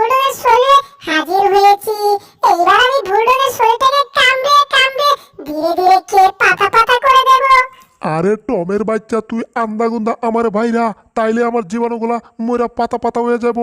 বুলডগের শরীরে হাজির হয়েছি। এইবার আমি বুলডগের শরীরটাকে কামড়ে কামড়ে ধীরে ধীরে খেয়ে পাতা পাতা করে দেব। আরে টমের বাচ্চা, তুই আন্দাগুন্দা আমার ভাইরা, তাইলে আমার জীবাণুগুলা মরা পাতা পাতা হয়ে যাব।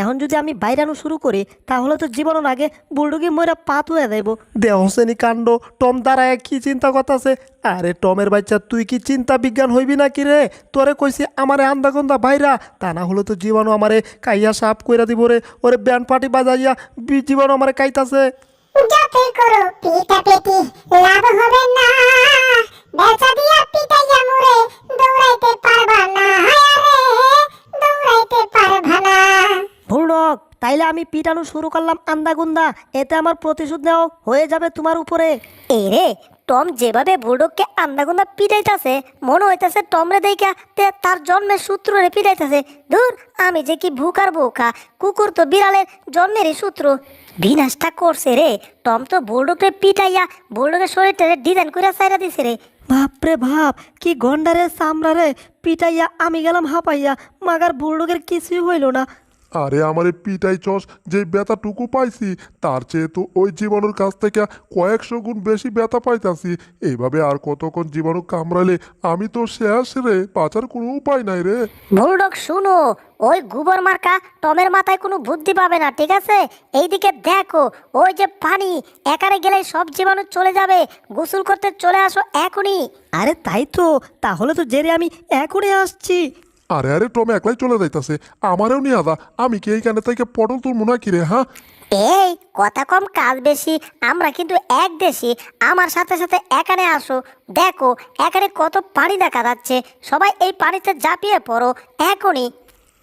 এখন যদি আমি বাইরানো শুরু করি তাহলে তো জীবনের আগে বুলডুগি ময়রা পাত হয়ে যাইব। দেহসেনি কাণ্ড, টম দাঁড়ায় কি চিন্তা করতেছে। আরে টমের বাচ্চা, তুই কি চিন্তা বিজ্ঞান হইবি নাকি রে? তোরে কইছি আমারে আন্দাগন্দা ভাইরা, তা না হলে তো জীবাণু আমারে কাইয়া সাপ কইরা দিব রে। ওরে ব্যান্ড পার্টি বাজাইয়া জীবাণু আমারে কাইতাছে। যতই করো পিটা পেটি লাভ হবে না, বেচা দিয়া পিটাইয়া মুরে দৌড়াইতে পারবা না, আরে দৌড়াইতে পারবা না। বুলডগ, তাইলে আমি পিটানো শুরু করলাম আন্দাগুন্দা, এতে আমার প্রতিশোধ নেওয়া হয়ে যাবে তোমার উপরে। এই রে, টম যেভাবে বুলডগকে আন্দাগুন্দা পিটাইতাছে মনে হইতাছে টমরে দেইখা তার জন্মের সূত্র রে পিটাইতাছে। ধুর, আমি যে কি ভুকার বোকা, কুকুর তো বিড়ালের জন্মেরই সূত্র। বিনাশটা করছে রে, টম তো বুলডগকে পিটাইয়া বুলডগের শরীরটা ডিজাইন করে সাইরা দিছে রে। বাপরে বাপ, কি গন্ডারে চামড়া রে, পিটাইয়া আমি গেলাম হাঁপাইয়া, মাগার বুলডগের কিছুই হইল না। আরে আমারে পিটাই চস, যে ব্যথাটুকু পাইছি তার চেয়ে তো ওই জীবাণুর কাছ থেকে কয়েকশো গুণ বেশি ব্যথা পাইতাছি। এইভাবে আর কতক্ষণ জীবাণু কামড়ালে আমি তো শেষ রে, বাঁচার কোনো উপায় নাই রে। বুলডগ শুনো, ওই গোবর মার্কা টমের মাথায় কোনো বুদ্ধি পাবে না, ঠিক আছে? এইদিকে দেখো, ওই যে পানি, একারে গেলে সব জীবাণু চলে যাবে। গোসল করতে চলে আসো এখনই। আরে তাই তো, তাহলে তো জেরে আমি এখনই আসছি। আরে আরে টমে একলাই চলে যাইতাছে, আমারও নিয়ে আদা। আমি কি এইখানে থেকে পটল তুলবো না কিরে? হ্যাঁ, এই কথা কম কাজ বেশি, আমরা কিন্তু এক দেশি। আমার সাথে সাথে এখানে আসো, দেখো এখানে কত পানি দেখা যাচ্ছে। সবাই এই পানিতে ঝাঁপিয়ে পড়ো এখনই।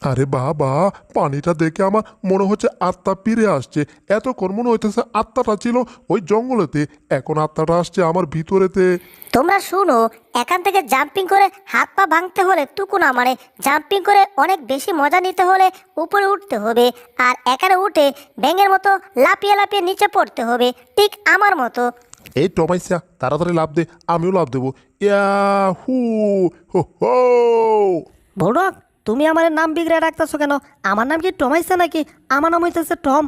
আরে বাবা, পানিটা দেখে আমার মনে হচ্ছে আত্মা ফিরে আসছে। এতক্ষণ মনে হইতেছে আত্মাটা ছিল ওই জঙ্গলেতে, এখন আত্মাটা আসছে আমার ভিতরেতে। তোমরা শুনো, এখান থেকে জাম্পিং করে হাত পা ভাঙতে হলে টুকু না, মানে জাম্পিং করে অনেক বেশি মজা নিতে হলে উপরে উঠতে হবে, আর এখানে উঠে ব্যাঙের মতো লাফিয়ে লাফিয়ে নিচে পড়তে হবে, ঠিক আমার মতো। এই টমাইসা, তাড়াতাড়ি লাভ দে, আমিও লাভ দেবো। ইয়া হু হো হো। বুলডগ, তুমি আমার নাম বিগড়ে রাখতেছো কেন? আমার নাম কি টমাইছে নাকি? আমার নাম হইতেছে টম।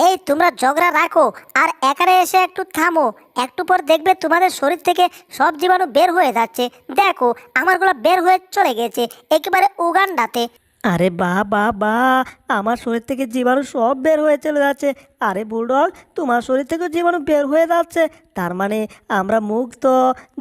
এই তোমরা ঝগড়া রাখো আর এখানে এসে একটু থামো। একটু পর দেখবে তোমাদের শরীর থেকে সব জীবাণু বের হয়ে যাচ্ছে। দেখো আমারগুলো বের হয়ে চলে গেছে একেবারে উগান্ডাতে। আরে বাহ বাহ বাহ, আমার শরীর থেকে জীবাণু সব বের হয়ে চলে যাচ্ছে। আরে বুলডগ, তোমার শরীর থেকে জীবাণু বের হয়ে যাচ্ছে, তার মানে আমরা মুক্ত।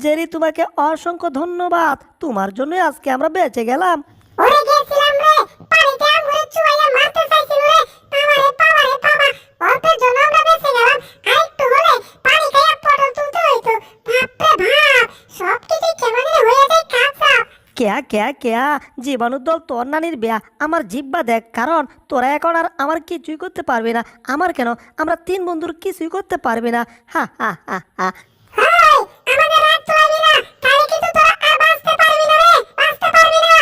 জেরি, তোমাকে অসংখ্য ধন্যবাদ, তোমার জন্য আজকে আমরা বেঁচে গেলাম। ওরে গেছিলাম রে, পানিতে আমরে চুয়াইয়া মারতে চাইছিল রে, আমারে বাবা রে বাবা, অল্পের জন্য আমরা বেঁচে গেলাম। আরেকটু হলে পানি খাইয়া পটল তুলতে হইতো। বাপরে বাপ, সব কিছু কেমন হয়ে যায় কাঁচা। কেয়া কেয়া কেয়া, জীবাণুর দল তোর নানির বেয়া, আমার জিব্বা দেখ, কারণ তোরা এখন আর আমার কিছুই করতে পারবে না। আমার কেন, আমরা তিন বন্ধুর কিছুই করতে পারবে না। হা হা হা হা। হাই, আমাদের রাত তোলাবি না, তাহলে কিন্তু তোরা আর বাঁচতে পারবি না রে, বাঁচতে পারবি না।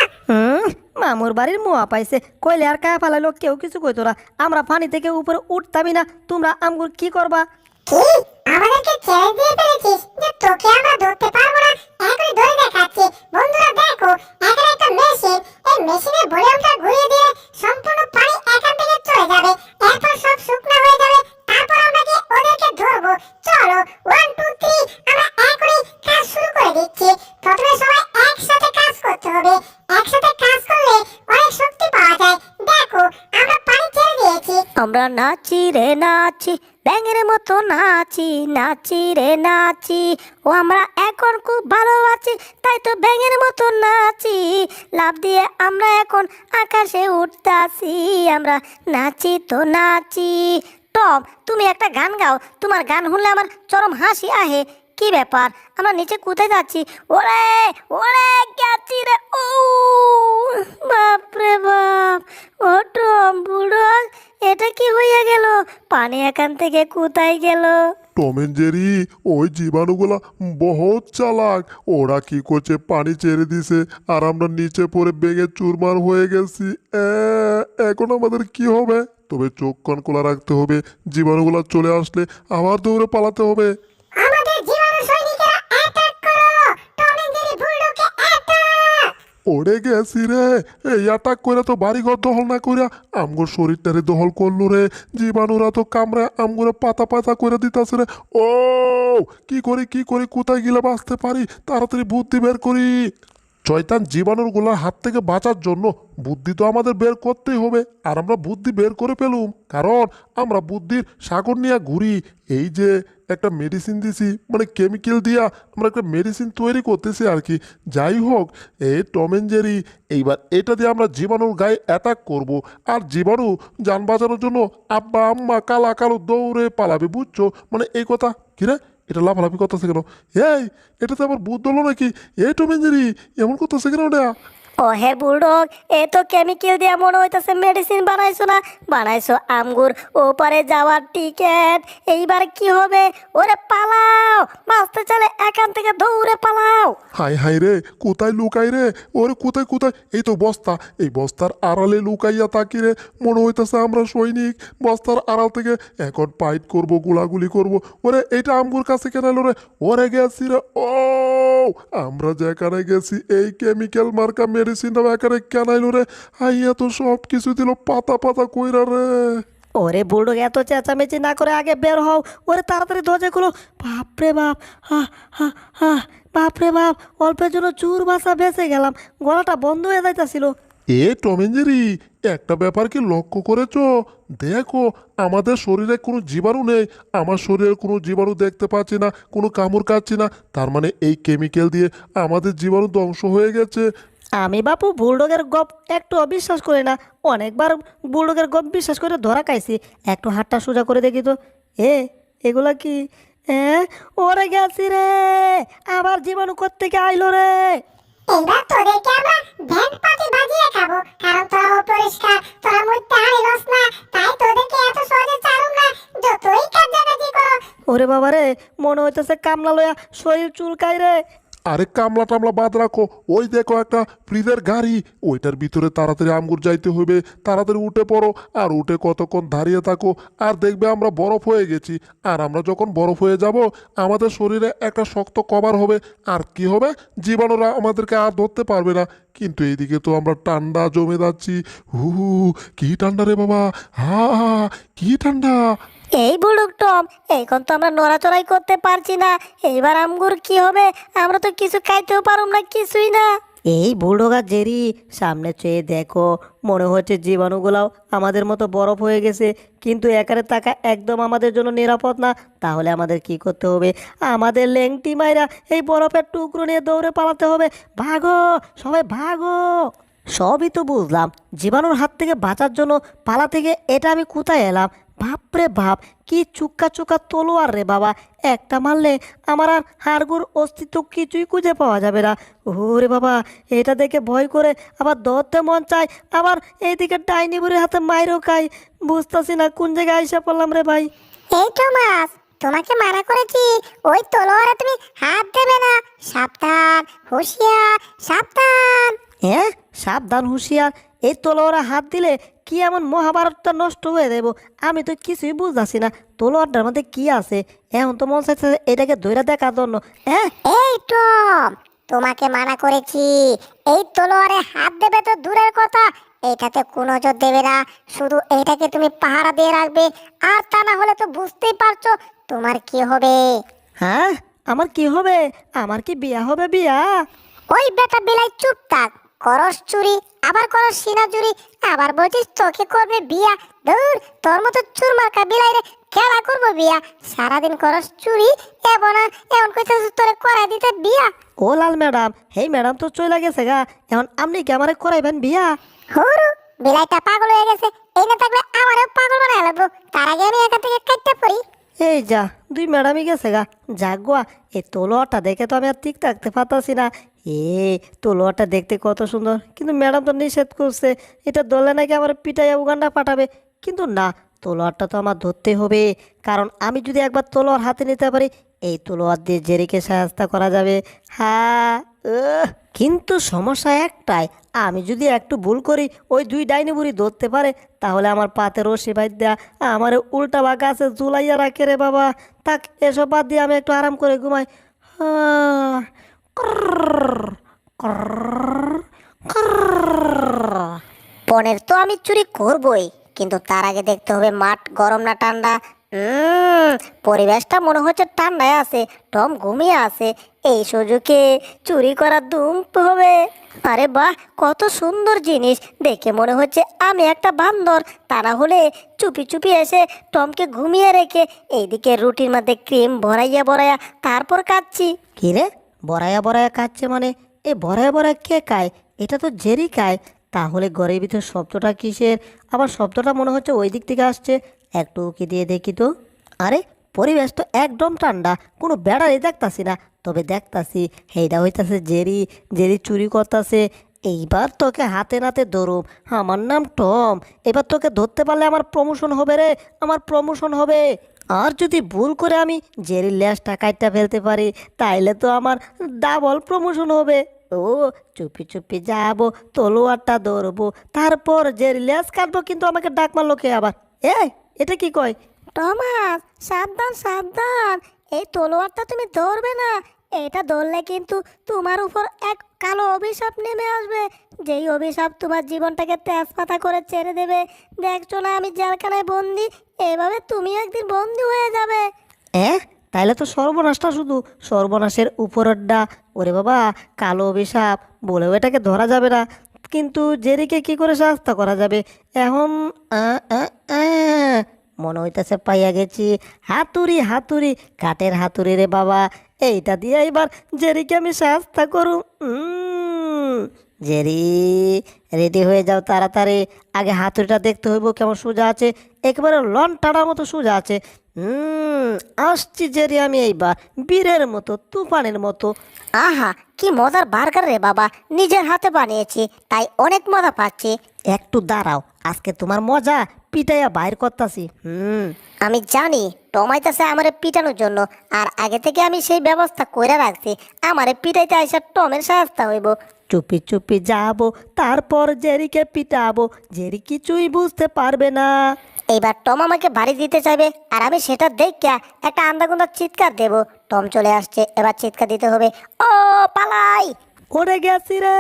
মামুর বাড়ির মোয়া পাইছে, কইলে আর কায়া ফালাইলো কেউ কিছু কইতো না। আমরা পানি থেকে উপরে উঠতামই না, তোমরা আমগুর কি করবা? কি, আমাদেরকে চ্যালেঞ্জ দিয়ে ফেলেছিস যে তোকে আমরা ধরতে পারবো না? এখনই ধরে দেখাচ্ছি। বন্ধুরা দেখো, এখানে একটা মেশিন, এই মেশিনের ভলিউমটা ঘুরিয়ে দিলে সম্পূর্ণ পানি এখান থেকে চলে যাবে, এরপর সব শুকনো হয়ে যাবে, তারপর আমরা গিয়ে ওদেরকে ধরবো। চলো 1 2 3, আমরা এখনই কাজ শুরু করে দিচ্ছি। প্রথমে সবাই একসাথে কাজ করতে হবে, একসাথে কাজ করলে অনেক শক্তি পাওয়া যায়। দেখো, আমরা পানি ছেড়ে দিয়েছি। আমরা নাচি রে নাচি, ব্যাঙের মতো নাচি, নাচি রে নাচি। ও আমরা এখন খুব ভালো আছি, তাই তো ব্যাঙের মতো নাচি। লাফ দিয়ে আমরা এখন আকাশে উঠতাছি, আমরা নাচি তো নাচি। টম, তুমি একটা গান গাও, তোমার গান শুনলে আমার চরম হাসি আহে। কি ব্যাপার, আমরা নিচে কোথায় যাচ্ছি? ওরে ওরে, গেছি রে। ও বাপরে বাপ, ও টম বুড়ো, এটা কি হইয়া গেল? পানি এখান থেকে কোথায় গেল? টম এন্ড জেরি, ওই জীবাণুগুলা বহুত চালাক। ওরা কি করছে, পানি ছেড়ে দিছে আর আমরা নিচে পড়ে বেগে চুরমার হয়ে গেছি। এখন আমাদের কি হবে? তবে চোখ কান খোলা রাখতে হবে, জীবাণুগুলা চলে আসলে আবার দৌড়ে পালাতে হবে। আমাদের জীবাণু সৈনিকেরা অ্যাটাক করো, টম এন্ড জেরি বুলডগকে অ্যাটাক। ওরে গেছি রে, এই অ্যাটাক করে তো বাড়িঘর দখল না কইরা আমগোর শরীরটারে দখল করলো রে। জীবাণুরা তো কামড়ে আমগোরে পাতা পাতা করে দিতাছে রে। ও কি করি কোথায় গেলে বাঁচতে পারি, তাড়াতাড়ি বুদ্ধি বের করি। শয়তান জীবাণুগুলোর হাত থেকে বাঁচার জন্য বুদ্ধি তো আমাদের বের করতেই হবে। আর আমরা বুদ্ধি বের করে পেলুম, কারণ আমরা বুদ্ধির সাগর নিয়ে ঘুরি। এই যে একটা মেডিসিন দিছি, মানে কেমিক্যাল দিয়া আমরা একটা মেডিসিন তৈরি করতেছি আর কি। যাই হোক, এই টম এন্ড জেরি, এইবার এটা দিয়ে আমরা জীবাণুর গায়ে অ্যাটাক করব। আর জীবাণু যান বাঁচানোর জন্য আব্বা আম্মা কালা কালো দৌড়ে পালাবে, বুঝছো? মানে এই কথা কিরে, এটা লাফালাফি করতেছে কেন? এই, এটাতে আবার ভূত হলো নাকি? এই টম এন্ড জেরি, এমন করতেছে কেন ওটা? ও হে বুলডগ, এ তো কেমিক্যাল দিয়ে মনে হইতাছে মেডিসিন বানাইছো না, বানাইছো আমগুর ওপারে যাওয়ার টিকেট। এইবার কি হবে? ওরে পালাও, বাঁচতে চলে এখান থেকে দৌড়ে পালাও। হাই হাই রে, কোথায় লুকাই রে? ওরে কোথায় কোথায়? এই তো বস্তা, এই বস্তার আড়ালে লুকাইয়া তাকি রে। মনে হইতেছে আমরা সৈনিক, বস্তার আড়াল থেকে এখন ফাইট করব, গুলাগুলি করব। ওরে এইটা আমগুর কাছে কেন এলো রে? ওরে গেছি রে। ও, আমরা যেখানে গেছি এই কেমিক্যাল মার্কা মেডিসিনটা এখানে কেন এলো রে? হাইয়া তো সব কিছু দিল পাতা পাতা কইরা রে। ওরে বুলডগ, এত চেঁচামেচি না করে আগে বের হও। ওরে তাড়াতাড়ি দরজা খুলো। বাপরে বাপ, হা হা হা, বাপরে বাপ, অল্পের জন্য চুর বাসা বেঁচে গেলাম। গলাটা বন্ধ হয়ে যাইতাছিল। এ টম এন্ড জেরি, একটা ব্যাপার কি লক্ষ্য করেছো? দেখো, আমাদের শরীরে কোনো জীবাণু নেই। আমার শরীরে কোনো জীবাণু দেখতে পাচ্ছি না, কোনো কামড় কাচ্ছি না। তার মানে এই কেমিক্যাল দিয়ে আমাদের জীবাণু ধ্বংস হয়ে গেছে। আমি বাপু বুলডগের গপ একটু অবিশ্বাস করি না। অনেকবার বুলডগের গপ বিশ্বাস করে ধরা খাইছি। একটু হাতটা সোজা করে দেখি তো। এগুলা কি? ওরে গেছি রে, আবার জীবাণু কোত্থেকে আইলো রে? এইবার তোদেরকে আমরা ব্যান্ড পার্টি বাজিয়ে খাবো, কারণ তোরা অপরিষ্কার, তোরা মধ্যে হারিলস না, তাই তোদেরকে এত সহজে ছাড়ুম না, যতই কাজ করো। ওরে বাবা রে, মনে হইতেছে কামলা লয়া শরীর চুলকাই রে। আরে কামলা টামলা বাদ রাখো, ওই দেখো একটা ফ্রিজের গাড়ি, ওইটার ভিতরে তাড়াতাড়ি আমগুর যাইতে হবে। তাড়াতাড়ি উঠে পড়ো, আর উঠে কতক্ষণ দাঁড়িয়ে থাকো, আর দেখবে আমরা বরফ হয়ে গেছি। আর আমরা যখন বরফ হয়ে যাব, আমাদের শরীরে একটা শক্ত কভার হবে। আর কি হবে? জীবাণুরা আমাদেরকে আর ধরতে পারবে না। কিন্তু এইদিকে তো আমরা ঠান্ডা জমে যাচ্ছি। হু হু, কি ঠান্ডা রে বাবা, হা হা, কি ঠান্ডা। এই বুলডগ টম, এখন তো আমরা নড়াচড়াই করতে পারছি না। এইবার আমগুর কি হবে? আমরা তো কিছু খাইতেও পারুম না, কিছুই না। এই বুলডগ আর জেরি, সামনে চেয়ে দেখো, মনে হচ্ছে জীবাণুগুলাও আমাদের মতো বরফ হয়ে গেছে। কিন্তু একারে তাকা একদম আমাদের জন্য নিরাপদ না। তাহলে আমাদের কি করতে হবে? আমাদের লেংটি মাইরা এই বরফের টুকরো নিয়ে দৌড়ে পালাতে হবে। ভাগো, সবাই ভাগো। সবই তো বুঝলাম, জীবাণুর হাত থেকে বাঁচার জন্য পালা থেকে এটা আমি কোথায় এলাম? বাপরে বাপ, কি চুক্কা চুক্কা তলোয়ার রে বাবা! একটা মারলে আমার আর হাড়গুড় অস্তিত্ব কিছুই খুঁজে পাওয়া যাবে না। ওরে বাবা, এটা দেখে ভয় করে আবার ধরতে মন চায়, আবার এইদিকে ডাইনি বুড়ির হাতে মাইরও খাই। বুঝতেছি না কোন জায়গায় আইসা পড়লাম রে ভাই। এই টমাস, তোমাকে মানা করেছি ওই তলোয়ারে তুমি হাত দেবে না। সাবধান, হুঁশিয়ার, সাবধান। সাবধান, হুঁশিয়ার? এই তলোয়ারে হাত দিলে কি এমন মহাভারতটা নষ্ট হয়ে দেব? আমি তো কিছুই বুঝতেছি না তলোয়ারটার মধ্যে কি আছে। এখন তো মন চাইছে এটাকে ধরে দেখার জন্য। এই টম, তোমাকে মানা করেছি, এই তলোয়ারে হাত দেবে তো দূরের কথা, এটাতে কোনো নজর দেবে না। শুধু এটাকে তুমি পাহারা দিয়ে রাখবে, আর তা না হলে তো বুঝতেই পারছো তোমার কি হবে। হ্যাঁ, আমার কি হবে? আমার কি বিয়া হবে? বিয়া? ওই বেটা বিলাই, চুপ থাক। করস চুরি, আবার করস সিনা চুরি, আবার বলছিস তোকে করবে বিয়া। দূর, তোর মতো চুরমার্কা বিলাই রে খেলা করবো বিয়া? সারাদিন করস চুরি, এমন কইতাছ তোরে করাই দিতে বিয়া? ও লাল ম্যাডাম, হেই ম্যাডাম তো চলে গেছে গা। এখন আপনি কি আমারে করাইবেন বিয়া? হুরু, বিলাইটা পাগল হয়ে গেছে, এই না থাকলে আমারও পাগল বানায় লাগবো। তার আগে আমি এখান থেকে কাটতে পড়ি। এই যা, দুই ম্যাডামই গেছে গা। যাক গোয়া, এই তলোয়ারটা দেখে তো আমি আর ঠিক থাকতে পারতাছি না। তলোয়ারটা দেখতে কত সুন্দর, কিন্তু ম্যাডাম তো নিষেধ করছে এটা ধরলে নাকি আমার পিটাইয়া উগান্ডা পাঠাবে। কিন্তু না, তলোয়ারটা তো আমার ধরতে হবে, কারণ আমি যদি একবার তলোয়ার হাতে নিতে পারি, এই তলোয়ার দিয়ে জেরিকে সাহায্য করা যাবে। হ্যাঁ, কিন্তু সমস্যা একটাই, আমি যদি একটু ভুল করি, ওই দুই ডাইনি বুড়ি ধরতে পারে, তাহলে আমার পাতে রশি বাঁধ দেয়া আমার উল্টা বা গাছে ঝুলাইয়া রাখে রে বাবা। তাক, এসব বাদ দিয়ে আমি একটু আরাম করে ঘুমাই। পনের তো আমি চুরি করবই, কিন্তু তার আগে দেখতে হবে মাঠ গরম না ঠান্ডা। পরিবেশটা মনে হচ্ছে ঠান্ডায় আছে, টম ঘুমিয়ে আছে, এই সুযোগে চুরি করার ধুম হবে। আরে বাহ, কত সুন্দর জিনিস, দেখে মনে হচ্ছে আমি একটা বান্দর। তা না হলে চুপি চুপি এসে টমকে ঘুমিয়ে রেখে এইদিকে রুটির মধ্যে ক্রিম ভরাইয়া ভরাইয়া তারপর খাচ্ছি। কি রে, বড়াইয়া বড়াইয়া খাচ্ছে মানে? এ বড়াইয়া বড়াইয়া কে খায়? এটা তো জেরি খায়। তাহলে ঘরের ভিতর শব্দটা কিসের? আবার শব্দটা মনে হচ্ছে ওই দিক থেকে আসছে। একটু উকি দিয়ে দেখি তো। আরে পরিবেশ তো একদম ঠান্ডা, কোনো বেড়াই দেখতাছি না। তবে দেখতাছি এইটা হইতাছে জেরি। জেরি চুরি করতাছে। এইবার তোকে হাতে নাতে ধরুম। আমার নাম টম। এবার তোকে ধরতে পারলে আমার প্রমোশন হবে রে, আমার প্রমোশন হবে। আর যদি ভুল করে আমি জেরির ল্যাসটা কাটতে ফেলতে পারি, তাইলে তো আমার ডাবল প্রমোশন হবে। ও, চুপি চুপি যাবো, তলোয়ারটা ধরবো, তারপর জেরির ল্যাস কাটবো। কিন্তু আমাকে ডাক মারলো কে আবার? এটা কি কয়? টমাস, সাবধান সাবধান, এই তলোয়ারটা তুমি ধরবে না। এটা ধরলে কিন্তু তোমার উপর এক কালো অভিশাপ নেমে আসবে, যেই অভিশাপ তোমার জীবনটাকে তেজপাতা করে ছেড়ে দেবে। দেখছো না আমি জেলখানায় বন্দি, এভাবে তুমি একদিন বন্দি হয়ে যাবে। তাইলে তো সর্বনাশটা শুধু সর্বনাশের উপরেরটা। ওরে বাবা, কালো অভিশাপ বলেও এটাকে ধরা যাবে না। কিন্তু জেরিকে কি করে শাস্তি করা যাবে এখন? আ, আ, আ, মনে হইতেছে পাইয়া গেছি। হাতুড়ি, হাতুড়ি, কাঠের হাতুড়ি রে বাবা। এইটা দিয়ে এবার জেরিকে আমি শাস্তি করুম। জেরি, রেডি হয়ে যাও তাড়াতাড়ি। আগে হাতুড়িটা দেখতে হইব কেমন সোজা আছে। একেবারে লন টাড়ার মতো সোজা আছে। আসছি জেরি আমি এইবার, বীরের মতো, তুফানের মতো। আহা, কি মজার বার্গার রে বাবা, নিজের হাতে বানিয়েছি, তাই অনেক মজা পাচ্ছি। একটু দাঁড়াও, আজকে তোমার মজা পিটাইয়া বাইর করতাছি। আমি জানি টমাইতেছে আমারে পিটানোর জন্য, আর আগে থেকে আমি সেই ব্যবস্থা কইরা রাখছি। আমারে পিটাইতে আইসা টমের শাস্তা হইব। চুপি চুপি যাবো, তারপর জেরিকে পিটাবো। জেরি কিছুই বুঝতে পারবে না। এইবার টম আমাকে বাড়ি দিতে চাইবে, আর আমি সেটা দেখিয়া একটা আন্দাগুন্দা চিৎকার দেব। টম চলে আসছে, এবার চিৎকার দিতে হবে। ও পালাই! ওরে গেছি রে,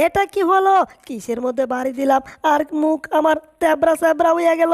এটা কি হলো? কিসের মধ্যে বাড়ি দিলাম আর মুখ আমার তেবরা স্যাবরা হইয়া গেল।